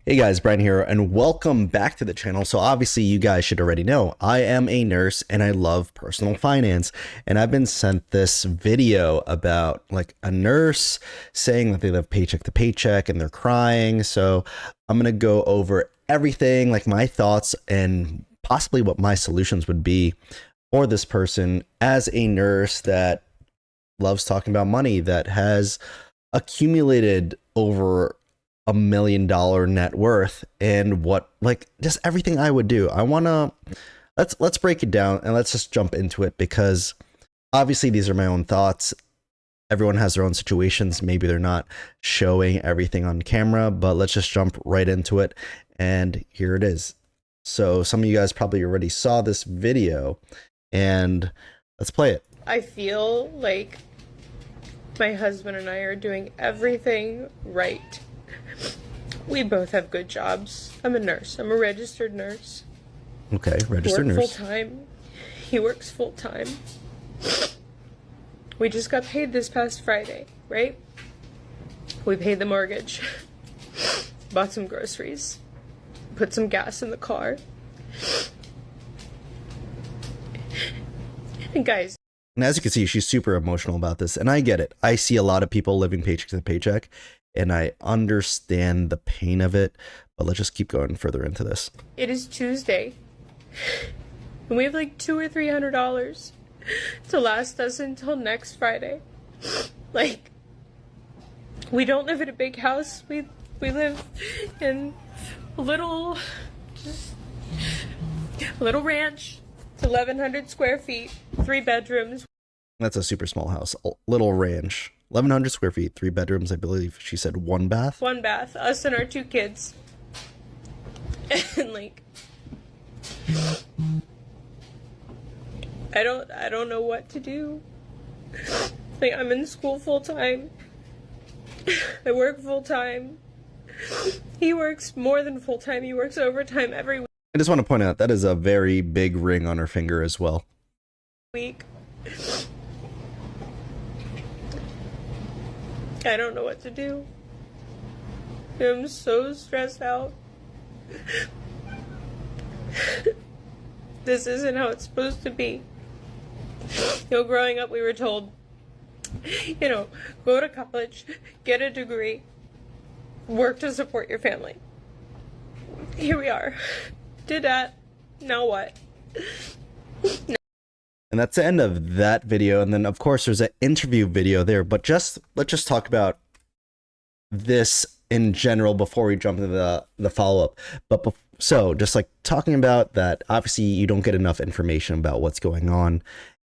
Hey guys, Brian here, and welcome back to the channel. So obviously you guys should already know, I am a nurse and I love personal finance. And I've been sent this video about like a nurse saying that they live paycheck to paycheck and they're crying. So I'm going to go over everything, like my thoughts and possibly what my solutions would be for this person as a nurse that loves talking about money, that has accumulated over $1 million net worth, and what, like, just everything I would do. I want to let's break it down and let's just jump into it, because obviously these are my own thoughts. Everyone has their own situations. Maybe they're not showing everything on camera, but let's just jump right into it. And here it is. So some of you guys probably already saw this video, and let's play it. I feel like my husband and I are doing everything right. We both have good jobs. I'm a nurse. I'm a registered nurse. Okay, registered nurse. Full time. He works full time. We just got paid this past Friday, right? We paid the mortgage. Bought some groceries. Put some gas in the car. And guys. And as you can see, she's super emotional about this, and I get it. I see a lot of people living paycheck to paycheck, and I understand the pain of it, but let's just keep going further into this. It is Tuesday, and we have like $200 or $300 to last us until next Friday. Like, we don't live in a big house. We live in a little ranch. It's 1,100 square feet, 3 bedrooms. That's a super small house, a little ranch. 1,100 square feet, 3 bedrooms, I believe she said 1 bath. 1 bath, us and our 2 kids. And like, I don't know what to do. Like, I'm in school full time. I work full time. He works more than full time. He works overtime every week. I just want to point out that is a very big ring on her finger as well. I don't know what to do. I'm so stressed out. This isn't how it's supposed to be. You know, growing up we were told, you know, go to college, get a degree, work to support your family. Here we are. Did that. Now what? And that's the end of that video. And then of course there's an interview video there, but let's just talk about this in general before we jump into the follow-up. But so just like talking about that, obviously you don't get enough information about what's going on.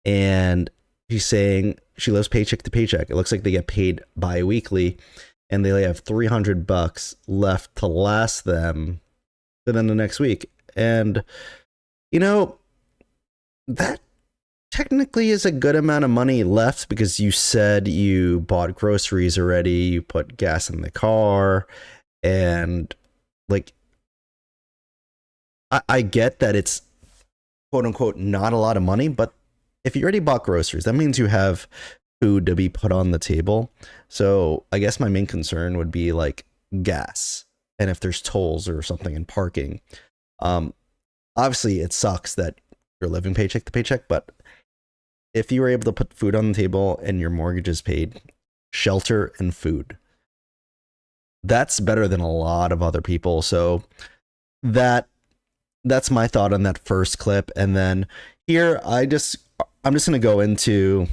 And she's saying she lives paycheck to paycheck. It looks like they get paid bi-weekly, and they only have $300 left to last them within the next week. And you know, that technically is a good amount of money left, because you said you bought groceries already, you put gas in the car, and like, I get that it's quote unquote not a lot of money, but if you already bought groceries, that means you have food to be put on the table. So I guess my main concern would be like gas, and if there's tolls or something in parking. Obviously it sucks that you're living paycheck to paycheck, but if you were able to put food on the table and your mortgage is paid, shelter and food, that's better than a lot of other people. So that's my thought on that first clip. And then here I'm just going to go into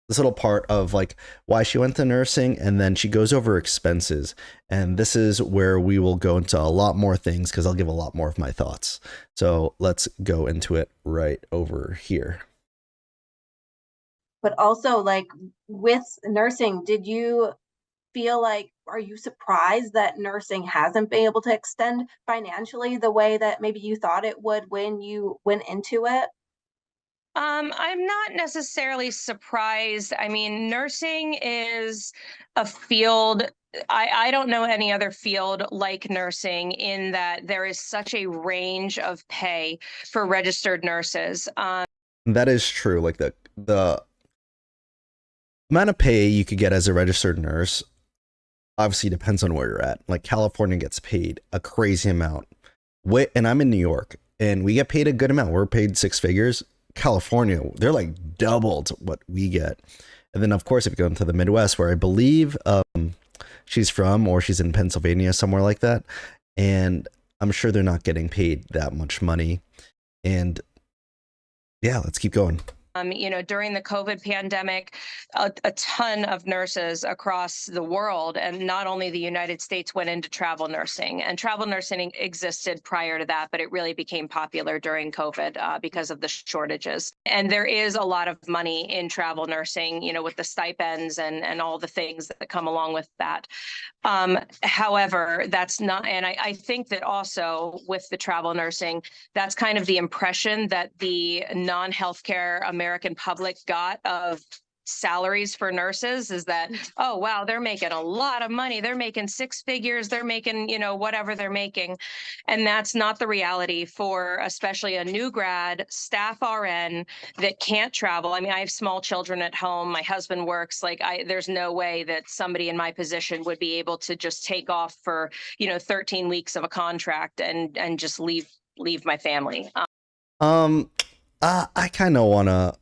this little part of like why she went to nursing, and then she goes over expenses. And this is where we will go into a lot more things, because I'll give a lot more of my thoughts. So let's go into it right over here. But also, like, with nursing, did you feel like, are you surprised that nursing hasn't been able to extend financially the way that maybe you thought it would when you went into it? I'm not necessarily surprised. I mean, nursing is a field. I don't know any other field like nursing, in that there is such a range of pay for registered nurses. That is true. Like the amount of pay you could get as a registered nurse obviously depends on where you're at. Like California gets paid a crazy amount. And I'm in New York and we get paid a good amount. We're paid 6 figures. California, they're like doubled what we get. And then of course, if you go into the Midwest, where I believe she's from, or she's in Pennsylvania, somewhere like that. And I'm sure they're not getting paid that much money. And yeah, let's keep going. During the COVID pandemic, a ton of nurses across the world, and not only the United States, went into travel nursing. And travel nursing existed prior to that, but it really became popular during COVID because of the shortages. And there is a lot of money in travel nursing, with the stipends and all the things that come along with that. However, that's not, and I think that also with the travel nursing, that's kind of the impression that the non-healthcare American public got of salaries for nurses, is that, oh, wow, they're making a lot of money. They're making 6 figures. They're making, whatever they're making. And that's not the reality for especially a new grad staff RN that can't travel. I mean, I have small children at home. My husband works. There's no way that somebody in my position would be able to just take off for, 13 weeks of a contract and just leave my family. I kind of want to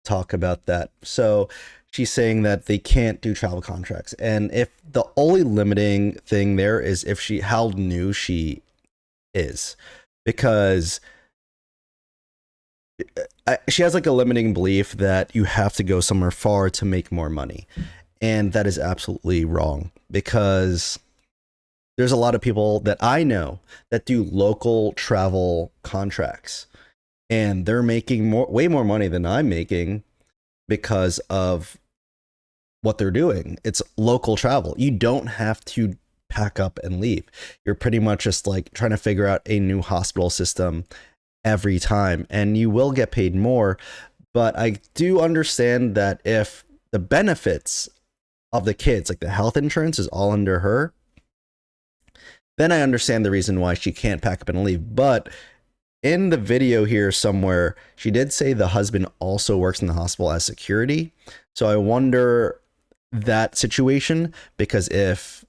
talk about that. So she's saying that they can't do travel contracts, and if the only limiting thing there is how new she is, because she has like a limiting belief that you have to go somewhere far to make more money, and that is absolutely wrong, because there's a lot of people that I know that do local travel contracts, and they're making way more money than I'm making because of what they're doing. It's local travel. You don't have to pack up and leave. You're pretty much just like trying to figure out a new hospital system every time, and you will get paid more. But I do understand that if the benefits of the kids, like the health insurance, is all under her, then I understand the reason why she can't pack up and leave. But in the video here somewhere, she did say the husband also works in the hospital as security. So I wonder that situation, because if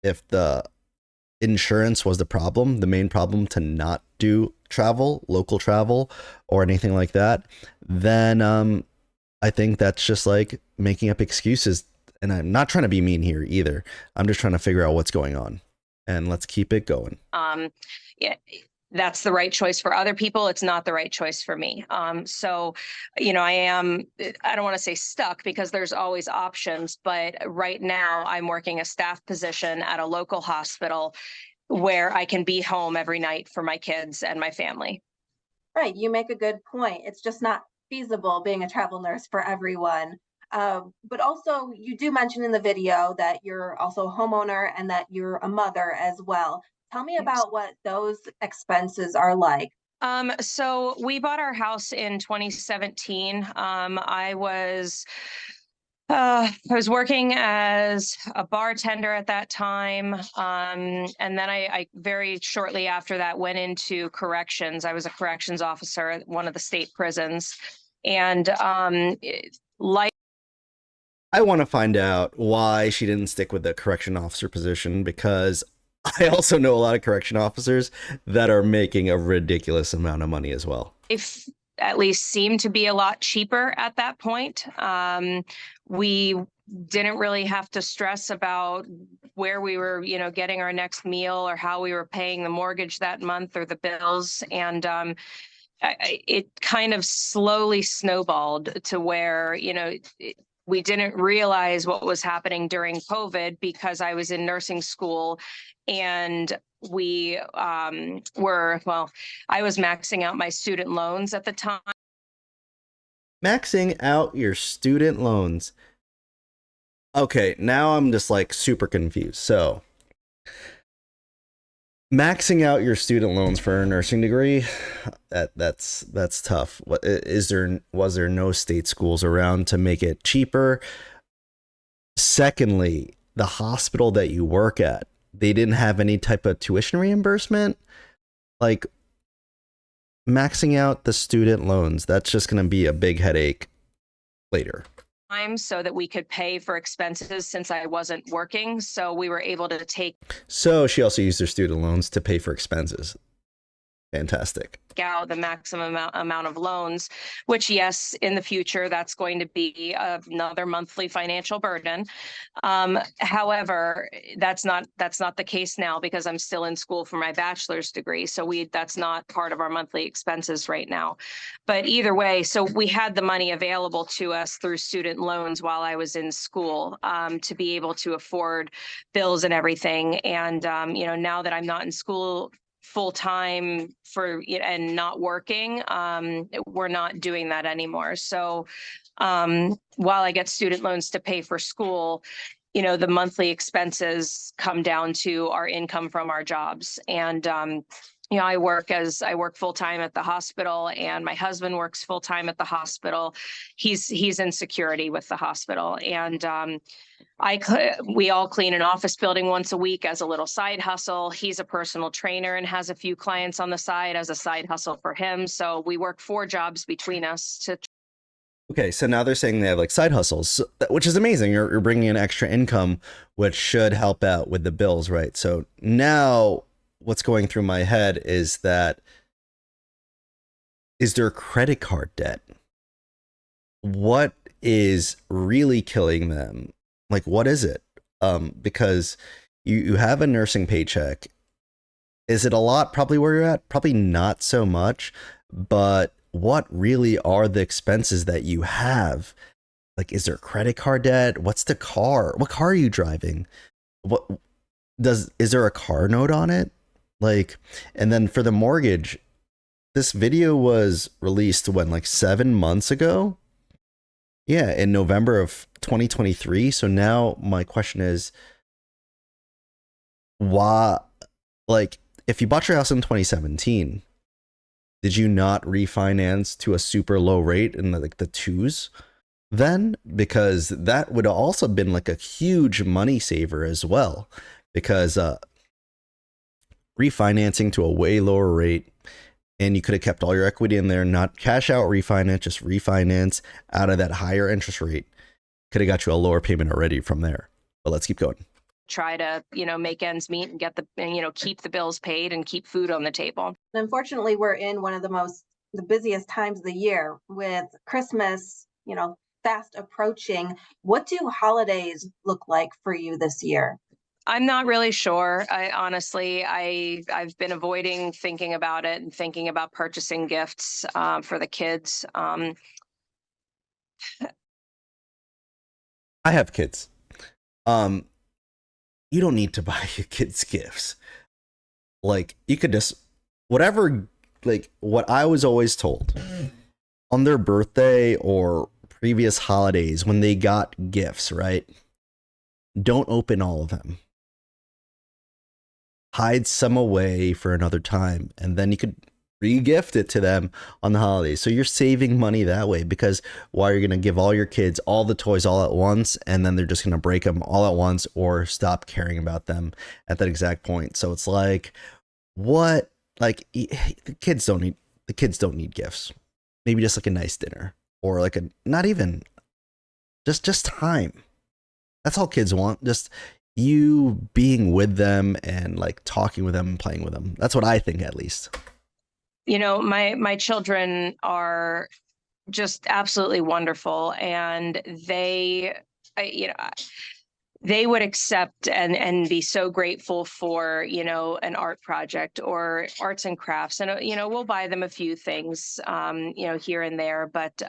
the insurance was the problem, the main problem to not do local travel or anything like that, then I think that's just like making up excuses. And I'm not trying to be mean here either. I'm just trying to figure out what's going on. And let's keep it going. Yeah. That's the right choice for other people. It's not the right choice for me. So, I don't want to say stuck, because there's always options, but right now I'm working a staff position at a local hospital where I can be home every night for my kids and my family. Right. You make a good point. It's just not feasible being a travel nurse for everyone. But also, you do mention in the video that you're also a homeowner and that you're a mother as well. Tell me about what those expenses are like. So we bought our house in 2017. I was working as a bartender at that time. And then I very shortly after that went into corrections. I was a corrections officer at one of the state prisons. And I want to find out why she didn't stick with the correction officer position, because I also know a lot of correction officers that are making a ridiculous amount of money as well. If at least seemed to be a lot cheaper at that point. We didn't really have to stress about where we were, getting our next meal, or how we were paying the mortgage that month or the bills. And it kind of slowly snowballed to where, we didn't realize what was happening during COVID, because I was in nursing school and we I was maxing out my student loans at the time. Maxing out your student loans. Okay, now I'm just like super confused. So, maxing out your student loans for a nursing degree, that's tough. Was there no state schools around to make it cheaper? Secondly, the hospital that you work at, they didn't have any type of tuition reimbursement. Like, maxing out the student loans, that's just going to be a big headache later. so that we could pay for expenses since I wasn't working. So we were able to take So she also used her student loans to pay for expenses. Fantastic. out the maximum amount of loans, which, yes, in the future, that's going to be another monthly financial burden. However, that's not the case now because I'm still in school for my bachelor's degree. So that's not part of our monthly expenses right now. But either way, so we had the money available to us through student loans while I was in school to be able to afford bills and everything. And, now that I'm not in school full time and not working, we're not doing that anymore. So while I get student loans to pay for school, the monthly expenses come down to our income from our jobs. And I work full time at the hospital, and my husband works full time at the hospital. He's in security with the hospital, and we all clean an office building once a week as a little side hustle. He's a personal trainer and has a few clients on the side as a side hustle for him. So we work 4 jobs between us to. Okay, so now they're saying they have like side hustles, which is amazing. You're bringing in extra income, which should help out with the bills, right? So now what's going through my head is that, is there credit card debt? What is really killing them? Like, what is it? Because you have a nursing paycheck. Is it a lot? Probably where you're at? Probably not so much, but what really are the expenses that you have? Like, is there credit card debt? What's the car? What car are you driving? Is there a car note on it? Like, and then for the mortgage, this video was released when, like 7 months ago? Yeah, in November of 2023. So now my question is, why, like, if you bought your house in 2017, did you not refinance to a super low rate in like the 2s then? Because that would have also been like a huge money saver as well, because refinancing to a way lower rate, and you could have kept all your equity in there, not cash out refinance, just refinance out of that higher interest rate. Could have got you a lower payment already from there. But let's keep going. Try to, make ends meet and keep the bills paid and keep food on the table. Unfortunately, we're in one of the busiest times of the year with Christmas, fast approaching. What do holidays look like for you this year? I'm not really sure. I've been avoiding thinking about it and thinking about purchasing gifts for the kids. I have kids. You don't need to buy your kids gifts. Like, you could just, whatever, like what I was always told on their birthday or previous holidays when they got gifts, right? Don't open all of them. Hide some away for another time, and then you could re-gift it to them on the holidays. So you're saving money that way, because why are you going to give all your kids all the toys all at once, and then they're just going to break them all at once or stop caring about them at that exact point? So it's like, what? Like, the kids don't need gifts. Maybe just like a nice dinner, or like not even just time. That's all kids want. Just you being with them and like talking with them and playing with them. That's what I think, at least. My children are just absolutely wonderful, and they would accept and be so grateful for, an art project or arts and crafts. And, we'll buy them a few things, here and there, but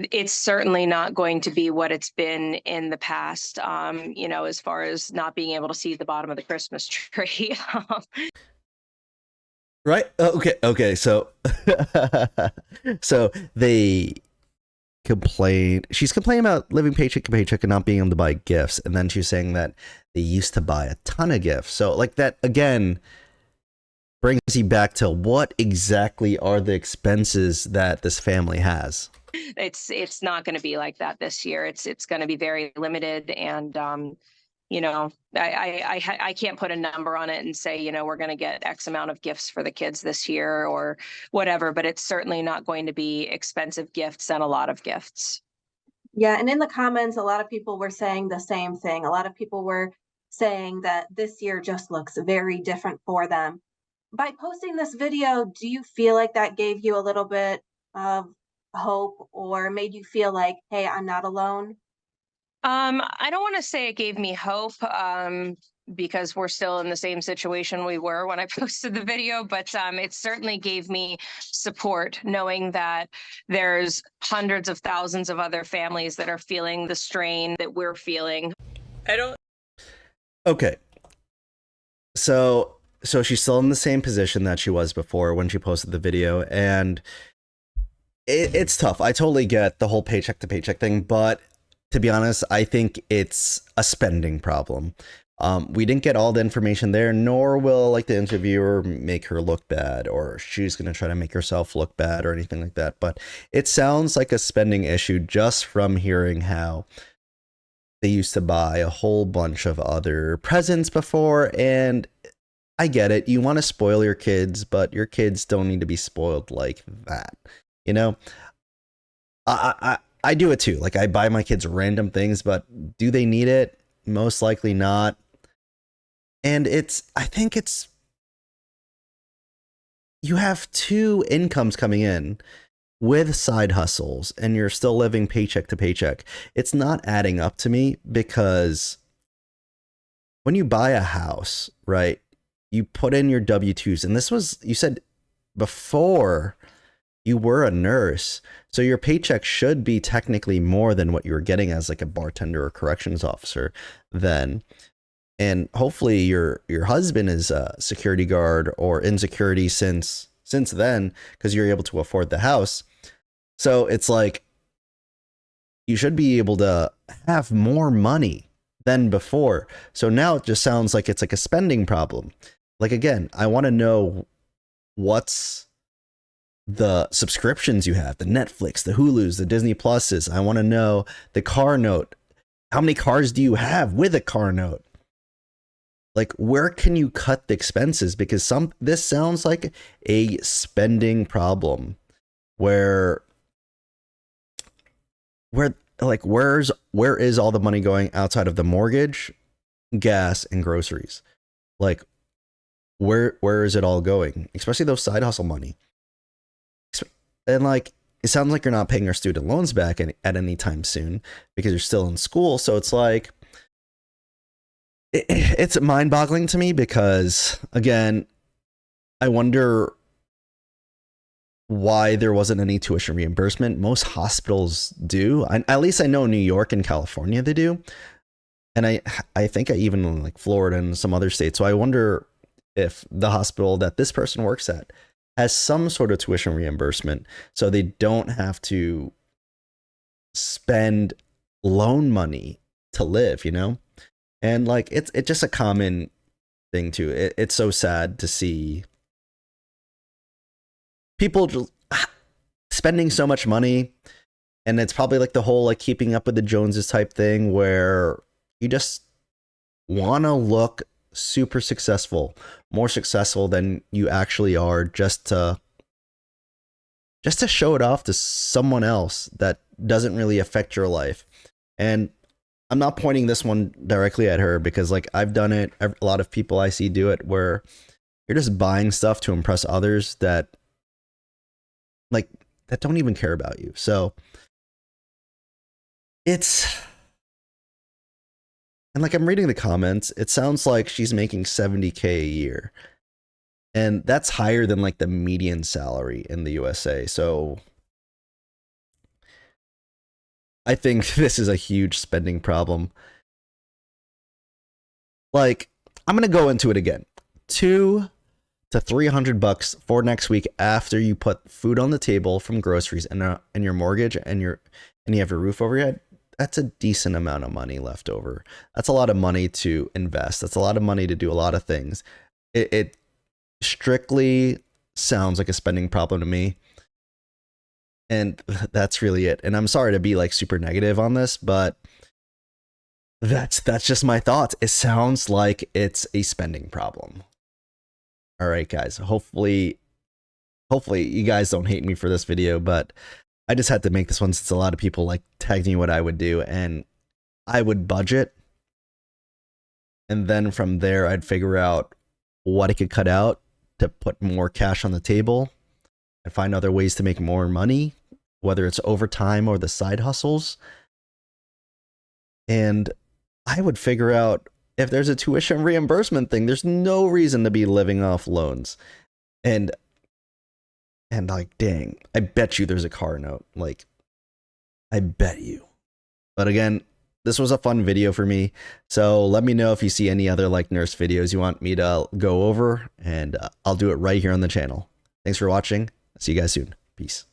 it's certainly not going to be what it's been in the past, as far as not being able to see the bottom of the Christmas tree. Right. Okay. So, so they complain. She's complaining about living paycheck to paycheck and not being able to buy gifts. And then she's saying that they used to buy a ton of gifts. So like that, again, brings you back to what exactly are the expenses that this family has? It's not going to be like that this year. It's going to be very limited. And, you know, I can't put a number on it and say, you know, we're going to get X amount of gifts for the kids this year or whatever, but it's certainly not going to be expensive gifts and a lot of gifts. Yeah, and in the comments, a lot of people were saying the same thing. A lot of people were saying that this year just looks very different for them. By posting this video, do you feel like that gave you a little bit of hope or made you feel like, hey, I'm not alone? I don't want to say it gave me hope, because we're still in the same situation we were when I posted the video, but it certainly gave me support knowing that there's hundreds of thousands of other families that are feeling the strain that we're feeling. I don't. Okay. So she's still in the same position that she was before when she posted the video, and it's tough. I totally get the whole paycheck to paycheck thing, but to be honest, I think it's a spending problem. We didn't get all the information there, nor will like the interviewer make her look bad, or she's going to try to make herself look bad or anything like that. But it sounds like a spending issue just from hearing how they used to buy a whole bunch of other presents before. And I get it. You want to spoil your kids, but your kids don't need to be spoiled like that. You know, I do it too. Like I buy my kids random things, but do they need it? Most likely not. And I think you have two incomes coming in with side hustles and you're still living paycheck to paycheck. It's not adding up to me, because when you buy a house, right, you put in your W-2s, and this was, you said before you were a nurse, so your paycheck should be technically more than what you were getting as like a bartender or corrections officer then. And hopefully your husband is a security guard or in security since then, because you're able to afford the house. So it's like you should be able to have more money than before. So now it just sounds like it's like a spending problem. Like, again, I want to know what's the subscriptions you have, the Netflix, the Hulus, the Disney Pluses. I want to know the car note. How many cars do you have with a car note? Like, where can you cut the expenses? Because this sounds like a spending problem where like where is all the money going outside of the mortgage, gas, and groceries? Like, where is it all going? Especially those side hustle money. And like, it sounds like you're not paying your student loans back at any time soon because you're still in school. So it's like, it's mind-boggling to me because, again, I wonder why there wasn't any tuition reimbursement. Most hospitals do. At least I know New York and California, they do. And I think I even like Florida and some other states. So I wonder if the hospital that this person works at has some sort of tuition reimbursement so they don't have to spend loan money to live, you know? And like, it's just a common thing too. It's so sad to see people just spending so much money. And it's probably like the whole like keeping up with the Joneses type thing where you just want to look super successful, more successful than you actually are, just to show it off to someone else that doesn't really affect your life. And I'm not pointing this one directly at her because like I've done it. A lot of people I see do it where you're just buying stuff to impress others that don't even care about you. So and like I'm reading the comments, it sounds like she's making $70K a year. And that's higher than like the median salary in the USA. So I think this is a huge spending problem. Like, I'm going to go into it again. $200 to $300 for next week after you put food on the table from groceries and your mortgage and you have a roof over your head. That's a decent amount of money left over. That's a lot of money to invest. That's a lot of money to do a lot of things. It strictly sounds like a spending problem to me. And that's really it. And I'm sorry to be like super negative on this, but that's just my thoughts. It sounds like it's a spending problem. All right, guys. Hopefully you guys don't hate me for this video, but I just had to make this one since a lot of people like tagged me what I would do, and I would budget, and then from there I'd figure out what I could cut out to put more cash on the table and find other ways to make more money, whether it's overtime or the side hustles. And I would figure out if there's a tuition reimbursement thing. There's no reason to be living off loans. And like, dang, I bet you there's a car note. Like, I bet you. But again, this was a fun video for me. So let me know if you see any other like nurse videos you want me to go over, and I'll do it right here on the channel. Thanks for watching. See you guys soon. Peace.